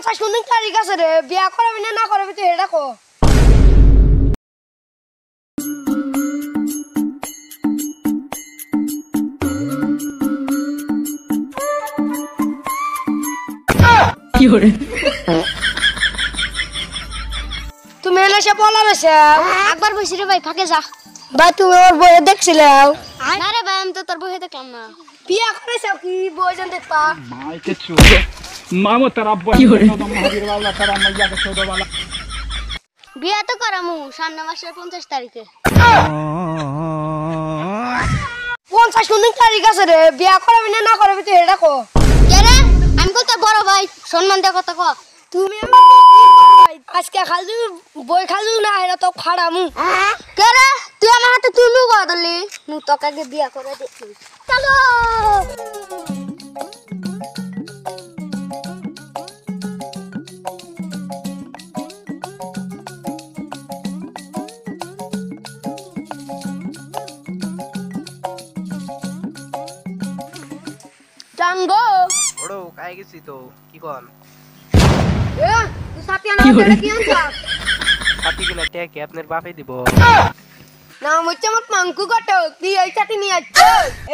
50 দিন তারিখ আছে রে, বিয়া করাবি না না করাবি তুই এটা কো। কি হরে তুমি এনে সে বলা রয়েছে একবার বসি রে ভাই ফাঁকে যা। ভাই তুমি ওর বইয়ে দেখছিলাম? না রে ভাই আমি তো তোর বইয়ে দেখলাম না। বিয়া করেছ কি বই জান দেখবা? मायके छू मामो तेरा কি হরে तो महावीर वाला तेरा मैया के चौदह वाला বিয়া তো করামু সামনে মাসের 50 তারিখে। 50 দিন তারিখ আছে রে, বিয়া করাবি না না করাবি তুই এটা কো। কে রে আমি কত বড় ভাই সম্মান দে কথা ক। তুমি আজকে খালি বই খালি না এটা তো ফাড়ামু। কে রে তুই আমার হাতে তুইও কর দলি মু তোকে আগে বিয়া করে দেখি। চলো জানগো ওড়ো কাই গেছি তো কি কোন এ তুই সাথে আনা কি হরে? কি আনছা? সাথী কিনা টেকে আপনার বাপে দিব না মুচ্ছে মত মাংকু কাটো তুই এই সাথে নিয়ে আসছ।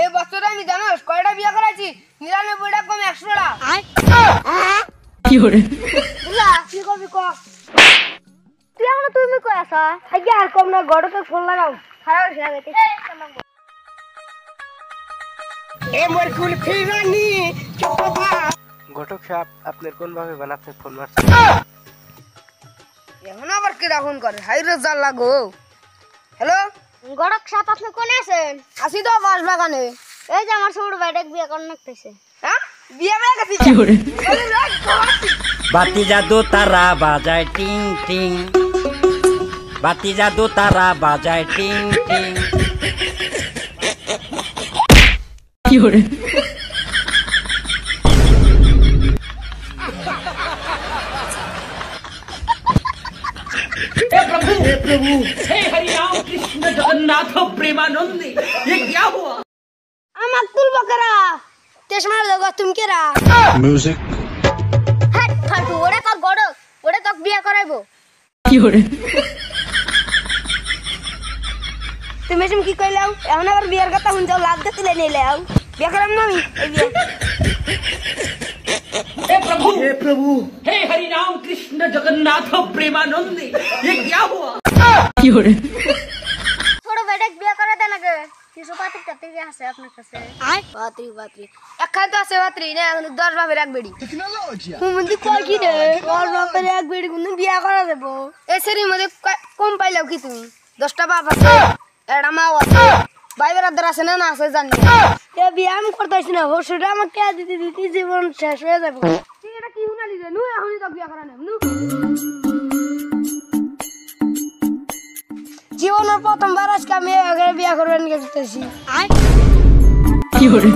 এই বছর আমি জানোস কয়টা বিয়া করেছি? 99টা কম 100টা। কি হরে বুঝলা কি করবি ক? তুই এখন তুমি কই আছা? আগে আর কম না গড়কে ফোন লাগাও। খারাপ লাগে এ মোর ফুল ফিরানি চোপা। ঘটক সাহেব আপনার কোন ভাবে বানাতে ফোন মারছে এখন আবার কি রাখুন করে হাইরে জাল লাগো। হ্যালো গড়ক সাপ আপনি কোনে আছেন? আসি তো বাস বাগানে। এই যে আমার ছোট ভাইটা বিয়া করে নাকতেছে। হ্যাঁ বিয়া বেলা গেছি। কি হরে বাতি জাদু তারা বাজায় টিং টিং বাতি জাদু তারা বাজায় টিং টিং কি হরে আমার তুল বকরা তেশমার লগা তুমি কেরা म्यूजिक হাট ফাটু ওরে কা গড়ক ওরে কাক বিয়া করাইবো। কি হরে তুমি এসম কি কইলাও? এখন আবার বিয়ার কথা শুন যাও লাভ দিতে নিলে আও বিয়া করাম না আমি এই বিয়া। हे प्रभु हे हरि राम कृष्ण जगन्नाथ प्रेमानंद ये क्या हुआ কি হরে ছোট ভাইটা বিয়া করে দেন আগে কিছু পাতি টাতি আছে আপনার কাছে। বাতরি বাতরি এক খাই তো আছে বাতরি না এখন 10 বাপের এক বেড়ি হুমন্দি কই কি রে 10 বাপের এক বেড়ি কোন বিয়া করা দেব? এই সেরির মধ্যে কম পাইলাও কি তুমি? 10টা বাপ আছে এটা মা আছে ভাই ব্রাদার আছে না না আছে জানি এ বিয়া আমি করতেছি না হোসটা আমাকে দিতে দিতে জীবন শেষ হয়ে যাবে। তুই এটা কি হুনালি রে নু এখনই তো বিয়া করা নেব নু জীবনের প্রথমবার আজকে আমি বিয়া করবেন গেছি। কি হরে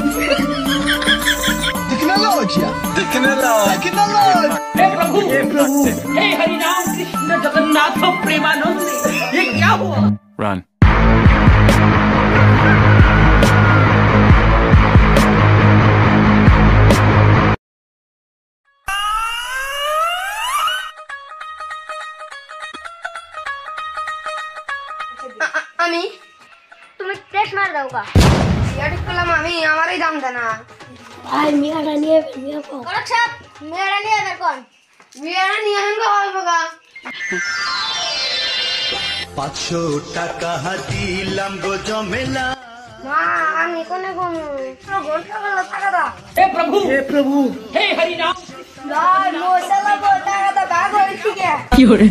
हे प्रभु हे हरि राम कृष्ण जगन्नाथ प्रेमानंद ये क्या हुआ रन আমি তুমি টেস্ট মার দাও কা ইয়াটি করলাম আমি আমারই দাম দেনা ভাই মিয়াটা নিয়ে বিয়া কর গড়ক সাপ মেয়েরা নিয়ে বের কোন মিয়াটা নিয়ে হেঙ্গা হবে গা 500 টাকা দিলাম গো জমেলা মা আমি কোনে কোন ঘন্টা গেল টাকা দা हे प्रभु हे हरि राम ভাই মোশালা বড় টাকা দা ভাগ হই ঠিক কি হরে